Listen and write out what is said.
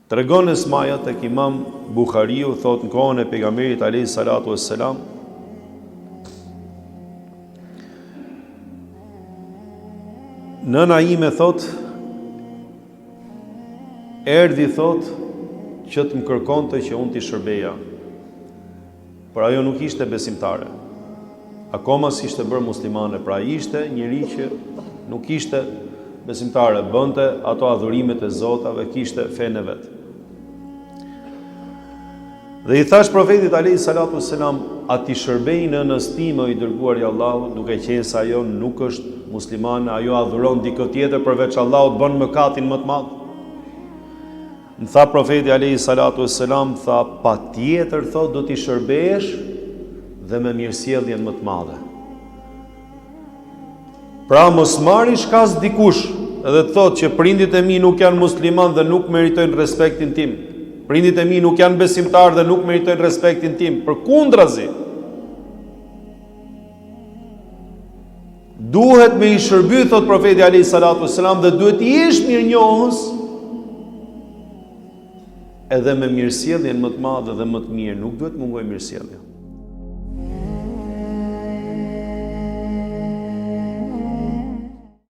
Tregon Esmaja tek Imam Buhariu, thot në kohën e pejgamberit alayhi salatu wassalam, nëna ime thot, erdhi thot që të më kërkonte që unë t'i shërbeja, por ajo nuk ishte besimtare. Akoma s'ishte bërë muslimane, pra ishte njëri që nuk ishte besimtare, bënte ato adhurimet e zotave, kishte fenë e vet. Dhe i thash profetit alayhi salatu wassalam, a ti shërbej nënës time, i dërguar i Allahut, duke qenë se ajo nuk është muslimane, ajo adhuron dikë tjetër përveç Allahut, bën mëkatin më të madh. Më tha profeti alayhi salatu wassalam, tha, patjetër thot do t'i shërbesh dhe me mirësjelljen më të madhe. Pra mos marri shkas dikush edhe të thot që prindit e mi nuk janë musliman dhe nuk meritojnë respektin tim. Prindit e mi nuk janë besimtar dhe nuk meritojnë respektin tim. Përkundrazi, duhet me i shërby, thot profeti alayhi salatu wassalam, dhe duhet i jesh mirënjohës edhe me mirësjelljen më të madhe dhe më të mirë, nuk duhet mungoj mirësjellja.